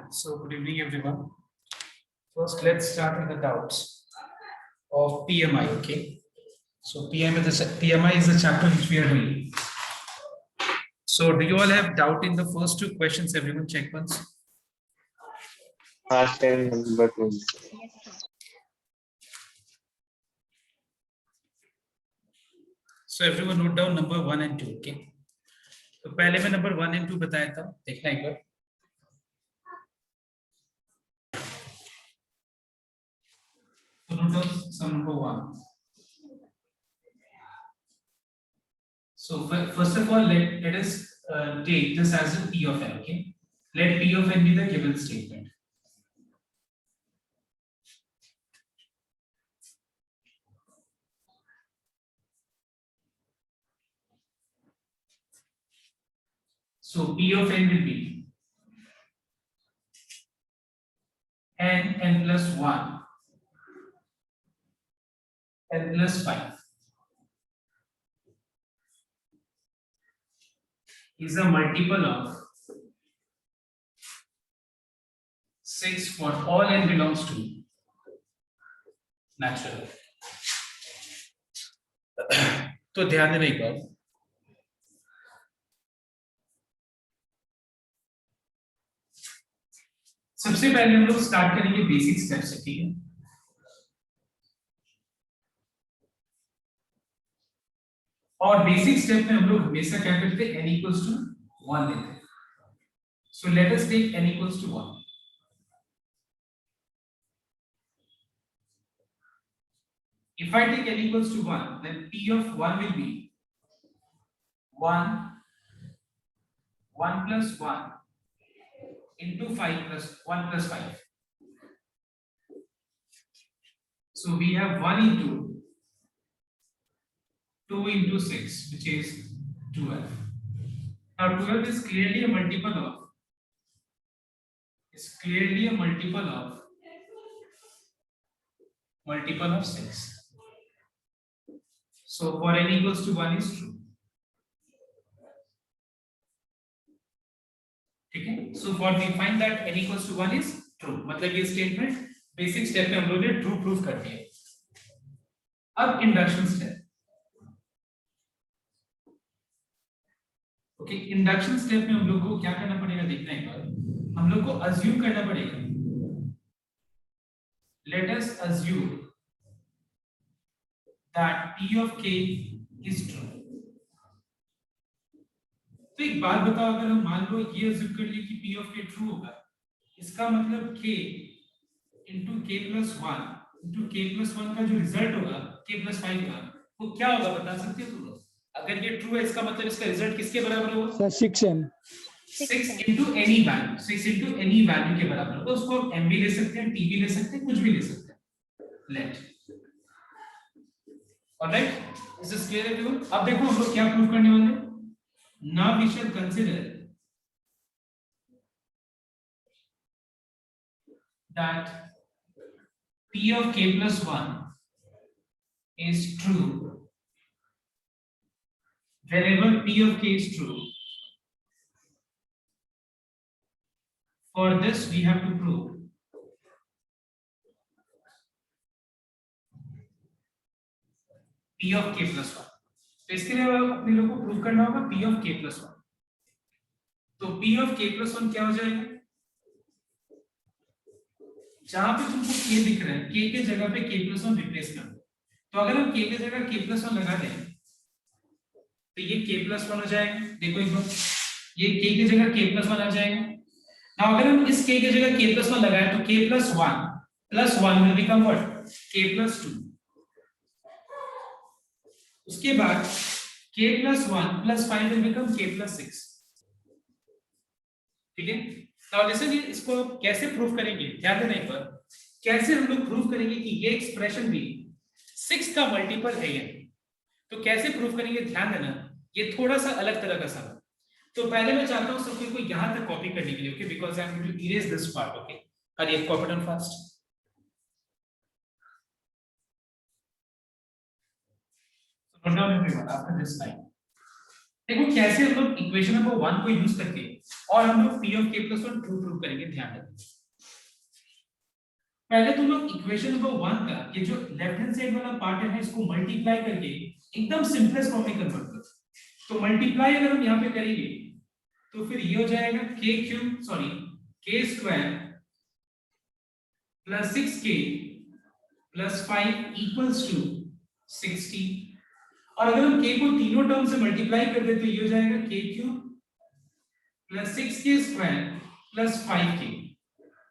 So good evening, everyone. First, let's start with the doubts of PMI. Okay. So PMI is the chapter which we are doing. So do you all have doubt in the first two questions? Everyone, check once. Question number 2. So everyone note down number 1 and 2. Okay. तो पहले मैं number 1 and 2 बताया था, देखना एक बार. So note down sum number 1. So first of all, let us take this as a P of n. Okay. Let P of n be the given statement. So P of n will be n plus 1 n plus 5 is a multiple of 6 for all n belongs to natural. तो ध्यान देना एक बार. सबसे पहले हम लोग start करेंगे basic step से, ठीक है. और बेसिक स्टेप में हम लोग हमेशा क्या करते हैं, n equals to 1 लेते हैं. So let us take n equals to 1. If I take n equals to 1, then P of 1 will be 1 plus 1 into 5 plus 1 plus 5. So we have 1 into 2 into 6, which is 12. Now 12 is clearly a multiple of 6. So for n equals to 1 is true. Okay, so for we find that n equals to 1 is true. मतलब ये statement basic step में हम लोग ने true proof कर दिया. अब induction step. Okay, induction step में हम लोग को क्या करना पड़ेगा देखना एक बार. हम लोग को अज्यूम करना पड़ेगा. Let us assume that P of k is true. तो एक बात बताओ, अगर हम मान लो ये अज्यूम कर लिए कि P of k ट्रू होगा, इसका मतलब k into k plus 1 into k plus 1 का जो रिजल्ट होगा k plus 5 का, वो क्या होगा बता सकते हो तुम लोग? अगर ये ट्रू है, इसका मतलब इसका रिजल्ट किसके बराबर होगा? 6m 6 into any value, 6 into any value के बराबर होगा. उसको हम m भी ले सकते हैं, t भी ले सकते हैं, कुछ भी ले सकते हैं. Let. Alright, is this clear everyone? अब देखो हम लोग क्या प्रूव करने वाले हैं. Now we shall consider that P of k plus 1 is true wherever P of k is true. For this we have to prove P of k plus 1. तो इसके लिए अपने लोग को प्रूव करना होगा P of k plus 1. तो P of k plus 1 क्या हो जाएगा? जहां पे तुमको k दिख रहा है, k के जगह पे k plus 1 रिप्लेस कर दो. तो अगर हम k के जगह k plus 1 लगा दें तो ये k plus 1 हो जाएगा. देखो एक बार, ये k की जगह k plus 1 आ जाएगा. ना अगर हम इस k की जगह k plus 1 लगाएं तो k plus 1 will become what? K plus 2. उसके बाद k plus 1 plus 5 will become k plus 6. ठीक है. now listen, इसको कैसे प्रूफ करेंगे ध्यान देना एक बार. कैसे हम लोग प्रूफ करेंगे कि ये एक्सप्रेशन भी 6 का मल्टीपल है ये. तो कैसे प्रूफ करेंगे ध्यान देना, ये थोड़ा सा अलग तरह का सवाल. तो पहले मैं चाहता हूं सबको को यहां तक कॉपी करने के लिए. Okay, because I am going to erase this part. Okay, हरिए copy down fast. so note down everyone after this line. देखो कैसे हम लोग इक्वेशन नंबर 1 को यूज करके और हम लोग p of k plus 1 true prove करेंगे। ध्यान रखिए पहले तुम लोग इक्वेशन नंबर 1 का ये जो लेफ्ट हैंड साइड वाला पार्ट है इसको मल्टीप्लाई करके एकदम सिंपलेस्ट फॉर्म में कन्वर्ट करो। तो मल्टीप्लाई अगर हम यहाँ पे करेंगे तो फिर ये हो जाएगा k square plus 6k plus 5 equals to 60। और अगर हम k को तीनों टर्म से मल्टीप्लाई कर दे तो ये हो जाएगा k cube plus 6k square plus 5k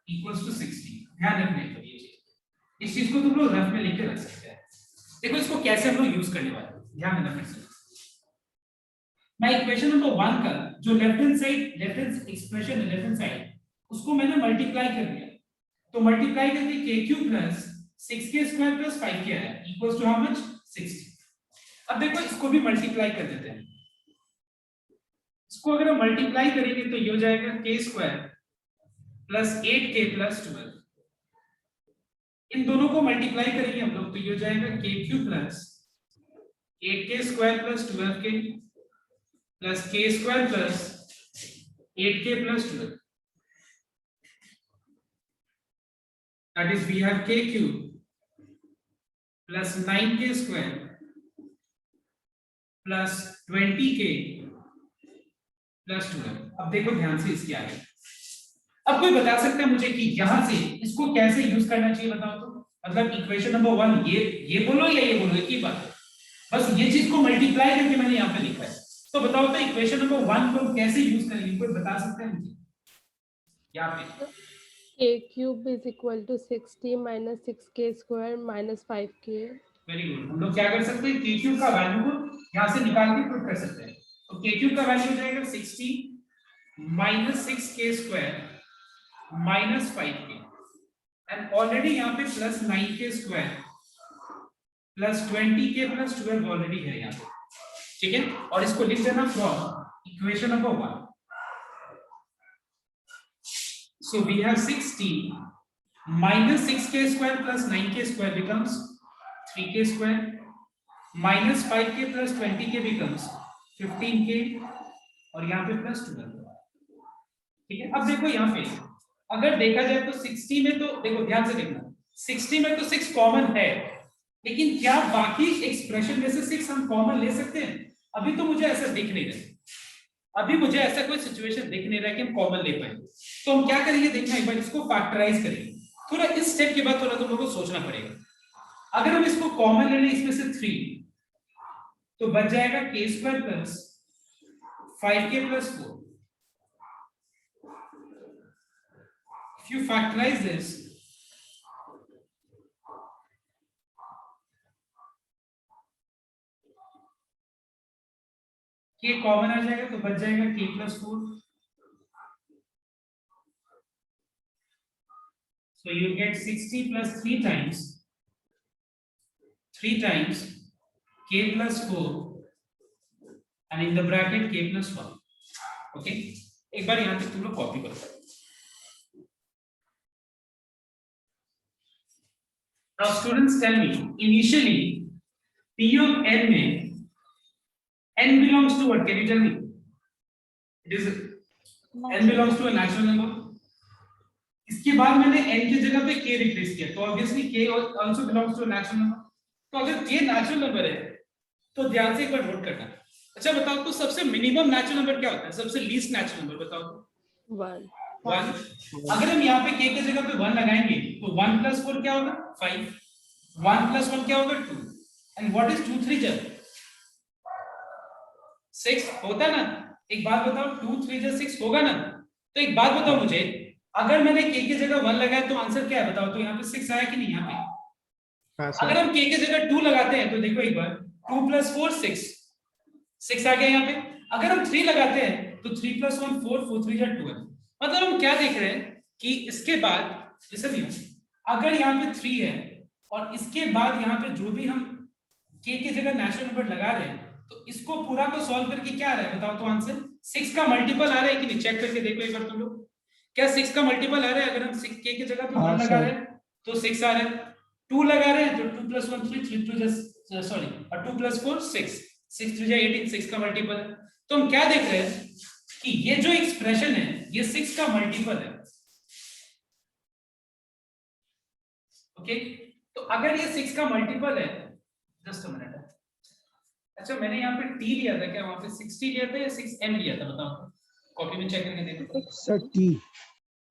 equals to 60। ध्यान रखना है ये चीज, इस चीज को तुम लोग रफ में लिख के रख सकते हैं। देखो इसको कैसे हम लोग यूज करने वाले हैं, ध्यान देना फिर से। मैं इक्वेशन नंबर 1 का जो लेफ्ट हैंड एक्सप्रेशन है लेफ्ट हैंड साइड उसको मैंने मल्टीप्लाई कर दिया। तो मल्टीप्लाई करके k cube plus 6k square plus 5k आया इक्वल्स टू हाउ मच 60। अब देखो इसको भी मल्टीप्लाई कर देते हैं। इसको अगर हम मल्टीप्लाई करेंगे तो ये हो जाएगा k square plus 8k plus 12। इन दोनों को मल्टीप्लाई करेंगे हम लोग तो ये हो जाएगा k cube plus 8k square plus 12k plus k square plus 8k plus 12। That is we have k cube plus 9k square plus 20k plus 12। अब देखो ध्यान से इसके आगे। अब कोई बता सकता है मुझे कि यहां से इसको कैसे यूज करना चाहिए बताओ तो। मतलब इक्वेशन नंबर 1 ये बोलो या ये बोलो, एक ही बात है, बस ये चीज को मल्टीप्लाई करके मैंने यहाँ पे लिखा है। तो बताओ तो इक्वेशन नंबर 1 को कैसे यूज करेंगे, कोई बता सकता है मुझे यहाँ पे। k cube is equal to 60 minus 6k square minus 5k। Very good. हम लोग क्या कर सकते हैं, k क्यूब का वैल्यू को यहाँ से निकाल के प्रूव कर सकते हैं। तो k क्यूब का वैल्यू हो जाएगा 60 minus 6k square minus 5k and already यहाँ पे plus 9k square plus 20k plus 12 already है यहाँ पे, ठीक है। और इसको लिख देना from equation number 1। So we have 60 minus 6k square plus 9k square becomes 3k square minus 5k plus 20k becomes 15k और यहाँ पे प्लस 12, ठीक है। अब देखो यहाँ पे अगर देखा जाए तो 60 में तो देखो ध्यान से देखना, 60 में तो 6 कॉमन है, लेकिन क्या बाकी एक्सप्रेशन में से 6 हम कॉमन ले सकते हैं? अभी तो मुझे ऐसा दिख नहीं रहा, अभी मुझे ऐसा कोई सिचुएशन दिख नहीं रहा कि हम कॉमन ले पाएंगे। तो हम क्या करेंगे देखना, एक बार इसको फैक्टराइज करेंगे। थोड़ा इस स्टेप के बाद थोड़ा तुम लोगों को सोचना पड़ेगा। अगर हम इसको कॉमन ले लें इसमें से 3 तो बच जाएगा k square plus 5k plus 4। If you factorize this, k common आ जाएगा तो बच जाएगा k plus 4। So you get 60 plus 3 times k plus 4 and in the bracket k plus 1। Okay, एक बार यहाँ तक तुम लोग कॉपी करो। Now students tell me, initially p of n में n belongs to what? Can you tell me? It is n belongs to a natural number। इसके बाद मैंने n की जगह पे k रिप्लेस किया, तो obviously k also belongs to natural number. तो अगर k नेचुरल नंबर है तो ध्यान से एक बार नोट करना। अच्छा बताओ तो सबसे मिनिमम नेचुरल नंबर क्या होता है, सबसे लीस्ट नेचुरल नंबर बताओ तो 1। अगर हम यहाँ पे k की जगह पे 1 लगाएंगे तो 1 प्लस 4 क्या होगा 5, 1 प्लस 1 क्या होगा 2 एंड व्हाट इज 2 3 जा 6 होता ना। एक बात बताओ 2 3 जा 6 होगा ना। तो एक बात बताओ मुझे, अगर मैंने k की जगह 1 लगाया तो आंसर क्या है बताओ तो, यहाँ पे 6 आया कि नहीं यहाँ पे। अगर हम k की जगह 2 लगाते हैं तो देखो एक बार 2 प्लस 4 6 आ गया यहाँ पे। अगर हम 3 लगाते हैं तो 3 प्लस 1 4 4 3 जा 12। मतलब हम क्या देख रहे हैं कि इसके बाद अगर यहाँ पे 3 है और इसके बाद यहाँ पे जो भी हम k की जगह नेचुरल नंबर लगा रहे हैं तो इसको पूरा को सॉल्व करके क्या आ रहा है बताओ तो आंसर 6 का मल्टीपल आ रहा है कि नहीं, चेक करके देखो एक बार तुम लोग। क्या 6 का मल्टीपल आ रहा है? अगर हम 6 k की जगह पे 1 लगा रहे हैं तो 6 आ रहा है, 2 लगा रहे हैं तो 2 प्लस 1 3 3 2 जस्ट सॉरी और 2 प्लस 4 6 6 3 जा 18 6 का मल्टीपल है। तो हम क्या देख रहे हैं कि ये जो एक्सप्रेशन है ये 6 का मल्टीपल है। ओके, तो अगर ये 6 का मल्टीपल है, जस्ट अ मिनट, अच्छा मैंने यहाँ पे t लिया था क्या, वहां पे 60 लिया था या 6m लिया था, बताओ कॉपी में चेक करके देखो। सर टी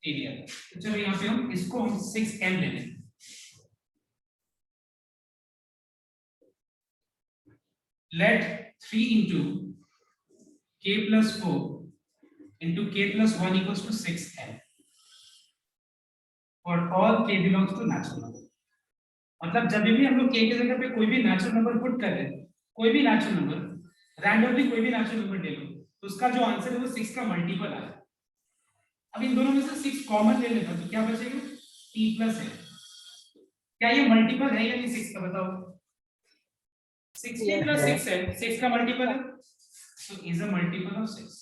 लिया था, तो चलो यहाँ पे हम इसको हम 6m ले लें। Let 3 into k plus 4 into k plus 1 equals to 6m for all k belongs to natural number। मतलब जब भी हम लोग k की जगह पे कोई भी नेचुरल नंबर पुट कर रहे हैं, कोई भी नेचुरल नंबर रैंडमली कोई भी नेचुरल नंबर ले लो, तो उसका जो आंसर है वो 6 का मल्टीपल आएगा। अब इन दोनों में से 6 कॉमन ले लेना, तो क्या बचेगा, t प्लस है। क्या ये मल्टीपल है या नहीं 6 का, बताओ। 16 plus 6 है, 6 का मल्टीपल है, so is a multiple of 6।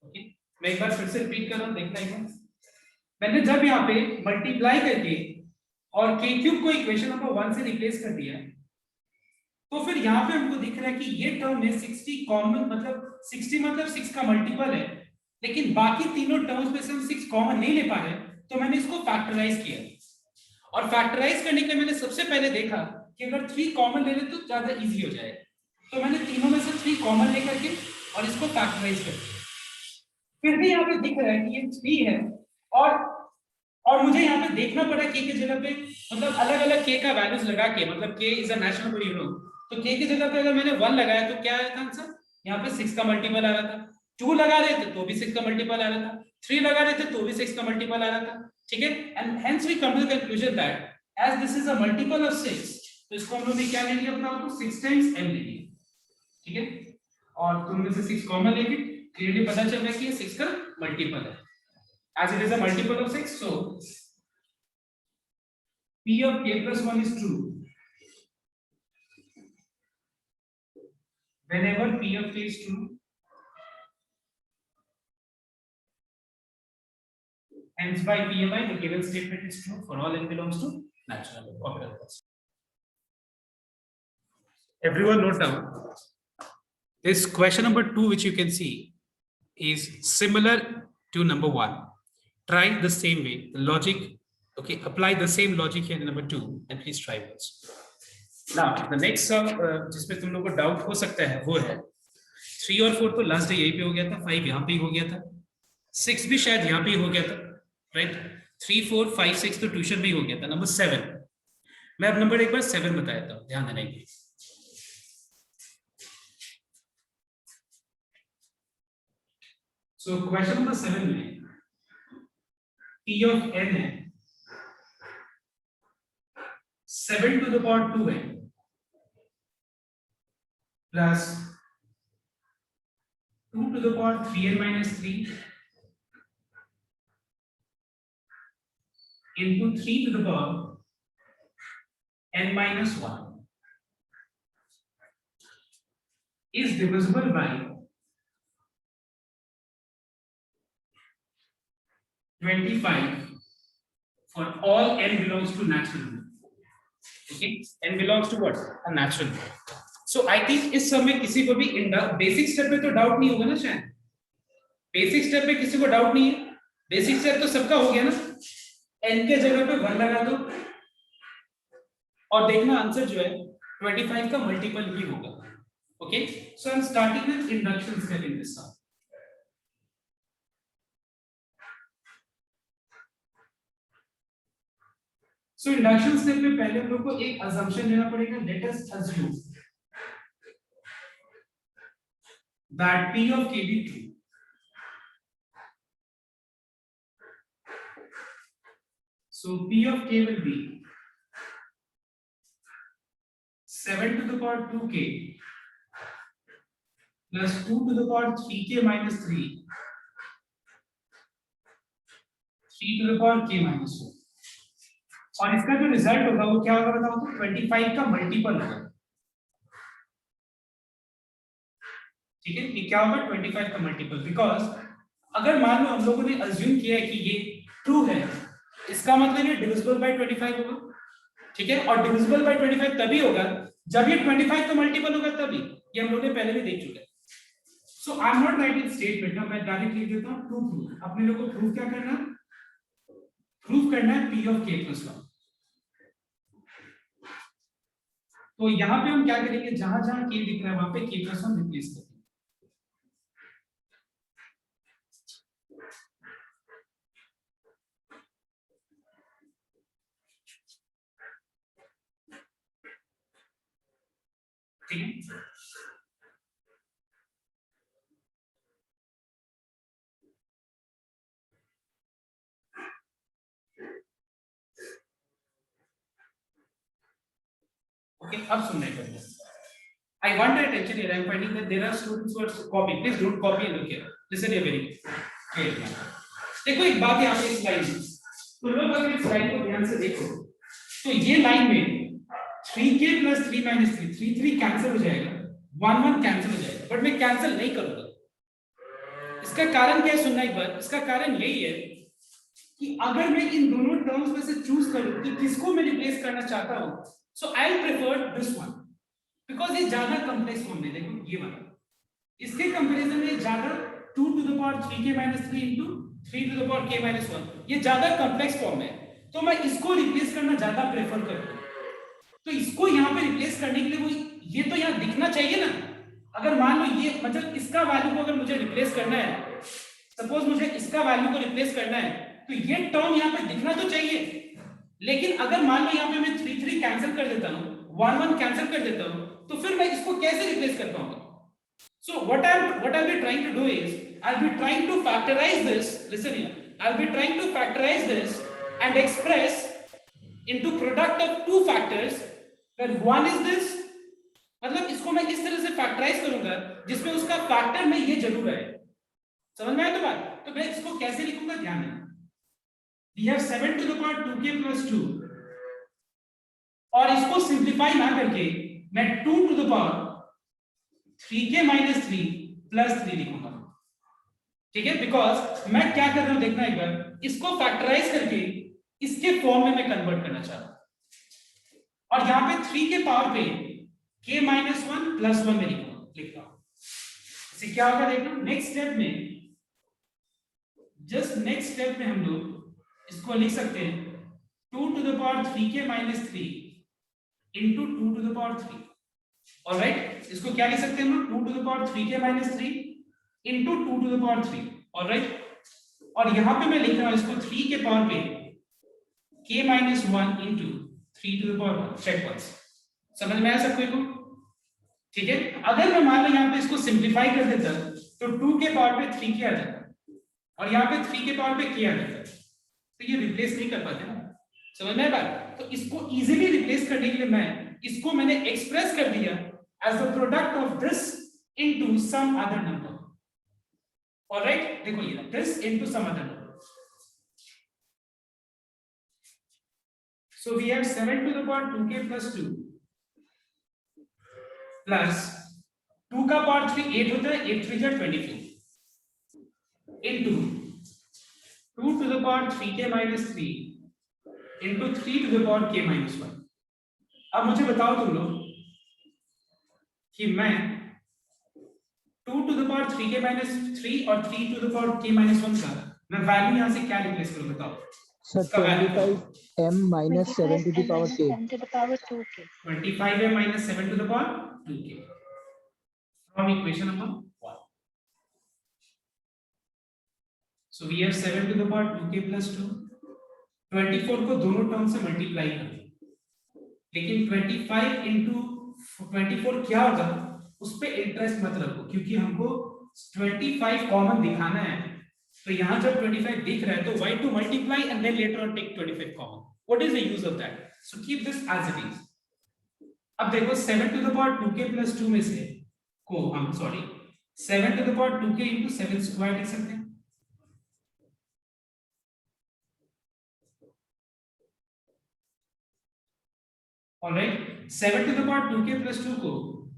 Okay, मैं एक बार फिर से रिपीट कर रहा हूं, देखना एक बार। मैंने जब यहाँ पे मल्टीप्लाई करके और k क्यूब को इक्वेशन नंबर 1 से रिप्लेस कर दिया, तो फिर यहाँ पे हमको दिख रहा है कि ये टर्म में 60 कॉमन, मतलब 60 मतलब 6 का मल्टीपल है, लेकिन बाकी तीनों टर्म्स में से हम 6 कॉमन नहीं ले पा रहे, तो मैंने इसको फैक्टराइज किया। और फैक्टराइज करने के मैंने सबसे पहले देखा कि अगर 3 कॉमन ले ले तो ज्यादा इजी हो जाए, तो मैंने तीनों में से 3 कॉमन लेकर के और इसको फैक्टराइज कर दिया। फिर भी यहाँ पे दिख रहा है कि ये 3 है, और मुझे यहाँ पे देखना पड़ा k की जगह पे, मतलब अलग अलग k का वैल्यूज लगा के, मतलब k is a natural number, you know, तो k की जगह पे अगर मैंने 1 लगाया तो क्या आया था आंसर, यहाँ पे 6 का मल्टीपल आ रहा था। 2 लगा रहे थे तो भी 6 का मल्टीपल आ रहा था, 3 लगा रहे थे तो भी 6 का मल्टीपल आ रहा था, ठीक है। And hence we come to the conclusion that as this is a multiple of 6, तो इसको हम लोग ने क्या ले लिया अपना, तो 6 टाइम्स m ले लिया, ठीक है। और तुम में से 6 कॉमन लेके क्लियरली पता चल रहा है कि ये 6 का मल्टीपल है, as it is a multiple of 6, so p of k plus 1 is true whenever p of k is true, hence by PMI the given statement is true for all n belongs to natural number. Everyone note down, this question number 2 which you can see is similar to number 1. Try the same way, the logic, okay, apply the same logic here in number 2 and please try once. Now the next जिसमें तुम लोग को doubt हो सकता है वो है 3 और 4 तो लास्ट डे यहीं पे हो गया था, 5 यहाँ पे ही हो गया था, 6 भी शायद यहाँ पे ही हो गया था, राइट। 3 4 5 6 तो ट्यूशन में ही हो गया था। नंबर 7, मैं अब नंबर एक बार 7 बता देता हूँ, ध्यान देना है। So question number 7 में p of n है 7 to the power 2n plus 2 to the power 3n minus 3 into 3 to the power n minus 1 is divisible by 25 for all n belongs to natural number, okay, n belongs to what, a natural number. So I think इस समय किसी को भी basic step पे तो doubt नहीं होगा ना, शायद बेसिक स्टेप पे किसी को डाउट नहीं है, बेसिक स्टेप तो सबका हो गया ना। n के जगह पे 1 लगा दो और देखना आंसर जो है 25 का मल्टीपल ही होगा, okay. So I am starting with induction step in this sum. So induction step में पहले हम लोग को एक assumption लेना पड़ेगा, let us assume that p of k be true। So p of k will be 7 to the power 2k plus 2 to the power 3k minus 3, 3 to the power k minus 1, और इसका जो result होगा वो क्या होगा बताओ तो 25 का मल्टीपल होगा, ठीक है। ये क्या होगा 25 का मल्टीपल, बिकॉज अगर मान लो हम लोगों ने अज्यूम किया है कि ये ट्रू है, इसका मतलब ये डिविजिबल बाय 25 होगा, ठीक है। और डिविजिबल बाय 25 तभी होगा जब ये 25 का मल्टीपल होगा, तभी ये हम लोगों ने पहले भी देख चुके हैं। So I am not writing statement, ना मैं डायरेक्ट लिख देता हूं टू प्रूव। अपने लोगों को प्रूव क्या करना, प्रूव करना है p of k plus 1। तो यहां पे हम क्या करेंगे, जहां जहां k दिख रहा है वहां पे k plus 1 रिप्लेस करेंगे। ठीक है, okay, अब सुनने का I want your attention here. I am finding that there are students who are copying. Please don't copy and look here. Listen here very carefully. देखो एक बात यहाँ पे इस लाइन में, तो लोग अगर इस लाइन को ध्यान से देखो तो ये लाइन में 3k plus 3 minus 3, 3 कैंसिल हो जाएगा, 1 1 कैंसिल हो जाएगा, बट मैं कैंसिल नहीं करूंगा। इसका कारण क्या है, सुनना एक बार। इसका कारण यही है कि अगर मैं इन दोनों टर्म्स में से चूज करूं कि किसको मैं रिप्लेस करना चाहता हूं, so I will prefer this one, because ये ज्यादा कॉम्प्लेक्स फॉर्म है। देखो ये वाला, इसके कंपैरिजन में ज्यादा 2 to the power 3k minus 3 into 3 to the power k minus 1, ये ज्यादा कॉम्प्लेक्स फॉर्म है, तो मैं इसको रिप्लेस करना ज्यादा प्रेफर करूंगा। तो इसको यहाँ पे रिप्लेस करने के लिए वो ये तो यहाँ दिखना चाहिए ना। अगर मान लो ये मतलब इसका वैल्यू को अगर मुझे रिप्लेस करना है, सपोज मुझे इसका वैल्यू को रिप्लेस करना है, तो ये टर्म यहाँ पे दिखना तो चाहिए। लेकिन अगर मान लो यहाँ पे मैं 3 3 कैंसिल कर देता हूँ, 1 1 कैंसिल कर देता हूँ, तो फिर मैं इसको कैसे रिप्लेस कर पाऊंगा? So what I'll be trying to do is I'll be trying to factorize this. Listen here. I'll be trying to factorize this and express into product of two factors. Where one is this, मतलब इसको मैं इस तरह से factorise करूंगा जिसमें उसका factor में ये जरूर है। समझ में आया तो बात? तो मैं इसको कैसे लिखूंगा, ध्यान देना। We have 7 to the power 2k plus 2, और इसको सिंप्लीफाई ना करके मैं 2 to the power 3k minus 3 plus 3 लिखूंगा। ठीक है, बिकॉज मैं क्या कर रहा हूं देखना एक बार, इसको फैक्टराइज करके इसके फॉर्म में मैं कन्वर्ट करना चाह रहा हूं, और यहां पे 3 के पावर पे k minus 1 plus 1 में लिखता हूं। इससे क्या होगा देखना, नेक्स्ट स्टेप में, जस्ट नेक्स्ट स्टेप में हम लोग इसको लिख सकते हैं 2 to the power 3k minus 3 into 2 to the power 3। Alright, इसको क्या लिख सकते हैं हम, 2 to the power 3k minus 3 into 2 to the power 3। Alright, और यहां पे मैं लिख रहा हूं इसको 3 के पावर पे k minus 1 into 3 to the power 1। Check once, समझ में आया सबको को? ठीक है, अगर मैं मान लो यहां पे इसको सिंप्लीफाई कर देता तो 2 के पावर पे 3k आ जाता, और यहां पे 3 के पावर पे k आ जाता, तो ये रिप्लेस नहीं कर पाते ना। समझ में आया बात? तो इसको इजीली रिप्लेस करने के लिए मैंने एक्सप्रेस कर दिया as the product of this into some other number. Alright, देखो ये this into some other number. So we have 7 to the power 2k plus 2 plus 2 का पावर 3 8 होता है, 8 3 जा 24 into 2 to the power 3k minus 3 into 3 to the power k minus 1। अब मुझे बताओ तुम लोग कि मैं 2 to the power 3k minus 3 और 3 to the power k minus 1 का मैं वैल्यू यहां से क्या रिप्लेस करूं, बताओ? Sir 25m minus 7 to the power k। 25m minus 7 to the power 2k from equation number 1। So we have 7 to the power 2k plus 2। 24 को दोनों term से मल्टीप्लाई कर, लेकिन 25 into 24 क्या होगा, उस पे इंटरेस्ट मत रखो, क्योंकि हमको 25 कॉमन दिखाना है। तो यहां जब 25 दिख रहा है तो why to multiply and then later on take 25 common? What is the use of that? So keep this as it is। अब देखो 7 to the power 2k plus 2 में से को हम 7 to the power 2k into 7 square लिख सकते हैं। Alright, 7 to the power 2k plus 2 को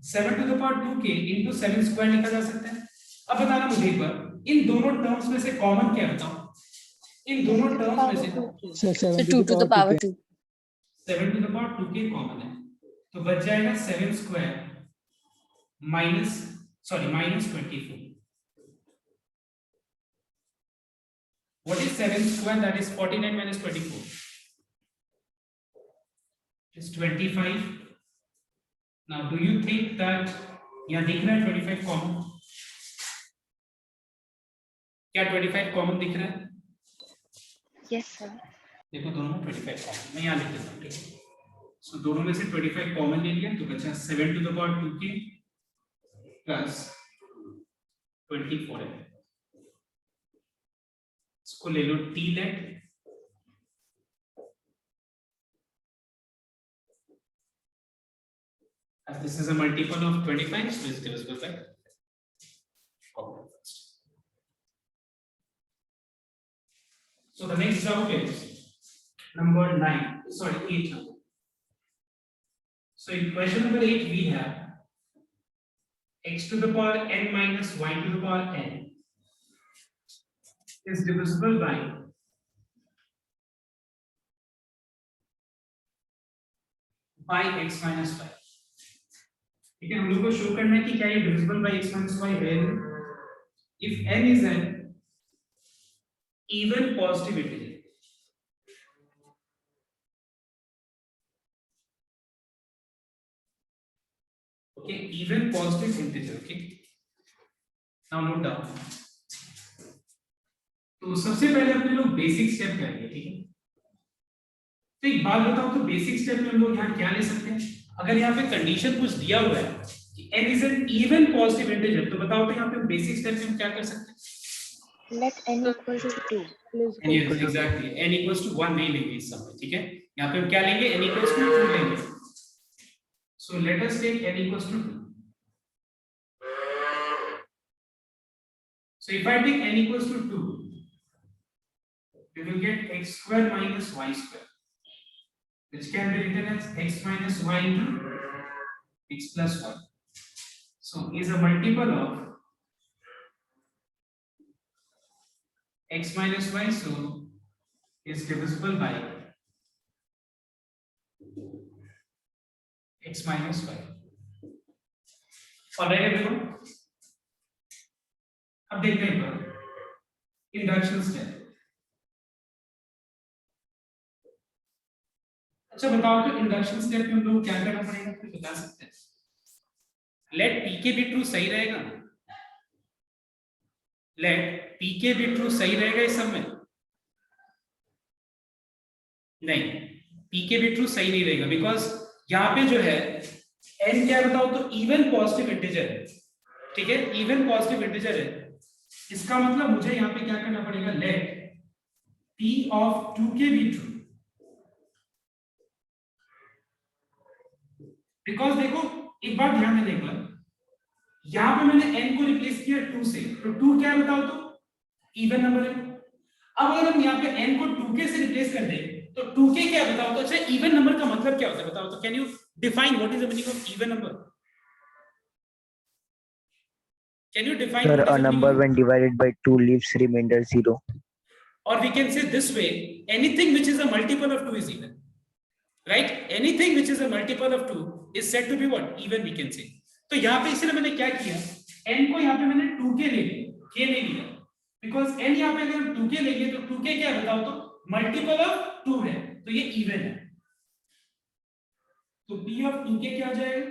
7 to the power 2k into 7 square लिखा जा सकता है। अब बताना मुझे एक बार, इन दोनों टर्म्स में से कॉमन क्या बताओ? इन दोनों टर्म्स में से 7 to the power 2। 7 to the power 2k common है, तो बच जाएगा 7 square -24. What is 7 square? That is 49 minus 24. It's 25. Now, do you think that यहाँ दिख रहा है 25 कॉमन? क्या 25 कॉमन दिख रहा है? Yes, sir. देखो दोनों में 25 कॉमन, मैं यहाँ लिख देता हूँ, ठीक है? सो दोनों में से 25 कॉमन ले लिया तो बचा 7 to the power 2k plus 24 है। इसको ले लो t let, as this is a multiple of 25, so it's divisible by common first. So the next doubt is number 9, sorry 8 number. So in question number 8 we have x to the power n minus y to the power n is divisible by x minus y. ठीक है, हम लोग को show करना है कि क्या ये divisible by x minus y है। If n is an even positive integer, okay, even positive integer, okay, now note down. तो सबसे पहले अपने लोग बेसिक स्टेप करेंगे, ठीक है? तो एक बात बताओ, तो बेसिक स्टेप में हम लोग यहाँ क्या ले सकते हैं? अगर यहाँ पे कंडीशन कुछ दिया हुआ है कि n is an even positive integer, तो बताओ तो यहाँ पे बेसिक स्टेप में हम क्या कर सकते हैं? Let n equal to 2. Yes, exactly. n equals to 1 नहीं लेंगे इस समय, ठीक है? यहाँ पे हम क्या लेंगे? n equals to 2 लेंगे. So let us take n equals to 2. So if I take n equals to 2, we will get x square minus y square, which can be written as x minus y into x plus 1. So is a multiple of x minus y, so is divisible by x minus y. Alright everyone, अब देखते हैं induction step. अच्छा बताओ तो induction step में हम लोग क्या करना पड़ेगा, कुछ बता सकते हैं? लेट पी के भी ट्रू सही रहेगा, लेट पी के भी ट्रू सही रहेगा इस सब में? नहीं, पी के भी ट्रू सही नहीं रहेगा, बिकॉज यहाँ पे जो है n क्या बताओ तो इवन पॉजिटिव इंटीजर है, ठीक है? इवन पॉजिटिव इंटीजर है, इसका मतलब मुझे यहाँ पे क्या करना पड़ेगा? लेट p ऑफ 2k भी ट्रू, बिकॉज देखो एक बात ध्यान में देखो, यहां पे मैंने n को रिप्लेस किया 2 से, तो 2 क्या बताओ तो इवन नंबर है। अब अगर हम यहाँ पे n को 2k से रिप्लेस कर दें तो 2k क्या बताओ तो? अच्छा, इवन नंबर का मतलब क्या होता है बताओ तो? Can you define what is the meaning of even number? Can you define? Sir, a number when divided by 2 leaves remainder 0. Or we can say this way, anything which is a multiple of 2 is even, right? Anything which is a multiple of 2 is said to be what? Even, we can say. तो यहाँ पे इसलिए मैंने क्या किया, n को यहाँ पे मैंने 2k ले लिया, k नहीं लिया, बिकॉज n यहाँ पे अगर हम 2k लेंगे तो 2k क्या बताओ तो? मल्टीपल ऑफ 2 है, तो ये इवन है। तो p ऑफ 2k क्या हो जाएगा?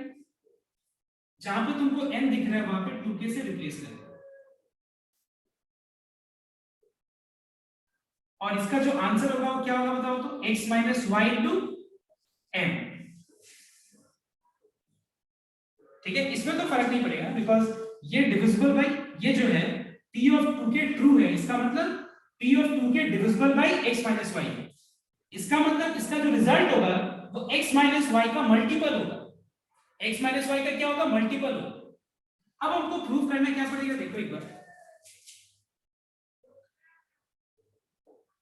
जहां पे तुमको n दिख रहा है वहां पे 2k से रिप्लेस कर दो, और इसका जो आंसर होगा वो क्या होगा बताओ तो? x minus y into m, ठीक है? इसमें तो फर्क नहीं पड़ेगा, बिकॉज ये डिविजिबल बाय ये जो है p of 2k ट्रू है, इसका मतलब p of 2k divisible by x minus y है। इसका मतलब इसका जो रिजल्ट होगा वो x minus y का मल्टीपल होगा, x minus y का क्या होगा? मल्टीपल होगा। अब हमको प्रूव करना क्या पड़ेगा, देखो एक बार।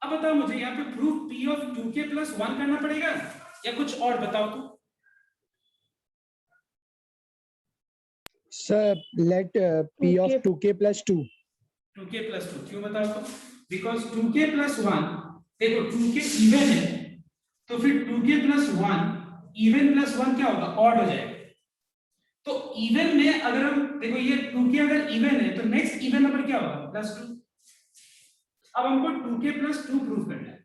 अब बताओ मुझे यहाँ पे proof p of 2k plus 1 करना पड़ेगा या कुछ और बताओ तो? Sir, let P of 2k plus 2. 2k plus 2 क्यों बताओ तो? बिकॉज 2k plus 1, देखो 2k इवन है तो फिर 2k plus 1 इवन प्लस 1 क्या होगा? ऑड हो जाएगा। तो इवन में अगर हम देखो ये 2k अगर इवन है तो नेक्स्ट इवन नंबर क्या होगा +2। अब हमको 2k + 2 प्रूव करना है।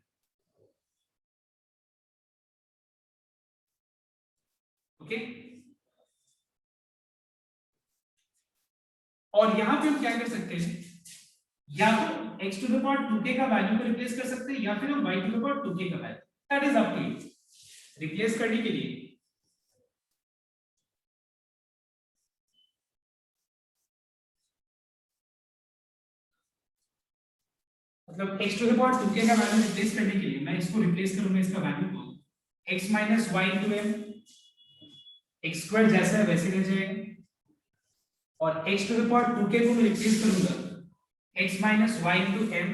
ओके, और यहां पे हम क्या कर सकते हैं, या तो x⁴ का वैल्यू को रिप्लेस कर सकते हैं या फिर हम y⁴ का value, that is up to you. Replace करने के लिए मतलब x⁴ का वैल्यू रिप्लेस करने के लिए मैं इसको रिप्लेस करूंगा, इसका वैल्यू को x - y * m, x² जैसा है वैसे रह जाएगा, और x⁴ को मैं रिप्लेस करूंगा x - y * m,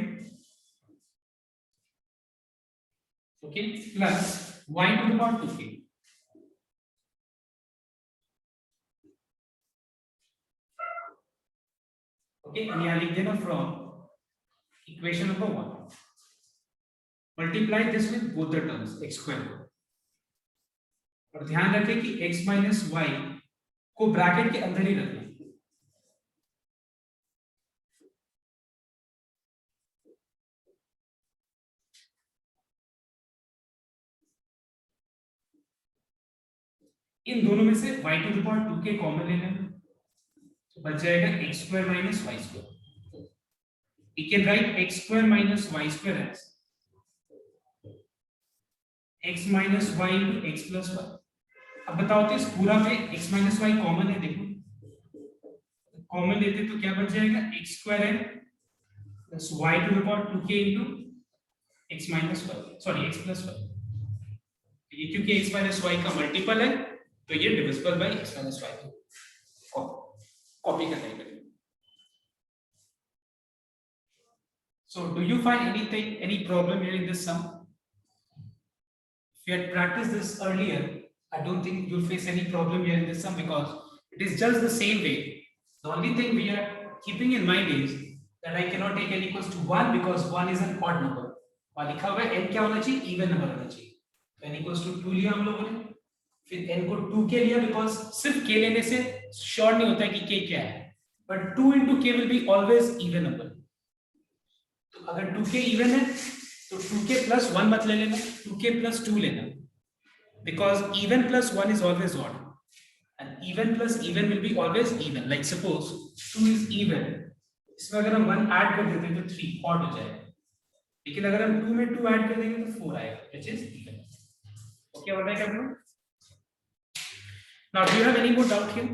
okay, plus y⁴ okay. and यहाँ लिख देना from equation number 1 multiply this with both the terms x², और ध्यान रखें कि x - y को ब्रैकेट के अंदर ही रखना। इन दोनों में से y⁴ कॉमन ले लेना, तो बच जाएगा x² - y²। We can write x² - y² as x - y into x plus y। अब बताओ तो इस पूरा में x - y कॉमन है, देखो कॉमन लेते तो क्या बच जाएगा x² plus y⁴ into x minus y, sorry x plus y। ये क्योंकि x minus y का मल्टीपल है तो ये divisible by x minus y copy करना ही पड़ेगा। So do you find any problem here in this sum? If you had practiced this earlier, I don't think you'll face any problem here in this sum because it is just the same way. The only thing we are keeping in mind is that I cannot take n equals to 1 because 1 is an odd number। और लिखा हुआ है n क्या होना चाहिए, even number होना चाहिए। तो n equals to 2 लिया हम लोगों ने, फिर n को 2k लिया बिकॉज सिर्फ k लेने से श्योर नहीं होता है कि k क्या है, but 2 into k will be always even number। तो अगर 2k इवन है तो 2k plus 1 मत ले लेना, 2k plus 2 लेना, because even plus 1 is always odd and even plus even will be always even। like suppose 2 is even, इसमें अगर हम 1 ऐड कर देते हैं तो 3 odd हो जाएगा, लेकिन अगर हम 2 में 2 ऐड कर देंगे तो 4 आएगा, which is even। okay, all right everyone? Now do you have any more doubt here?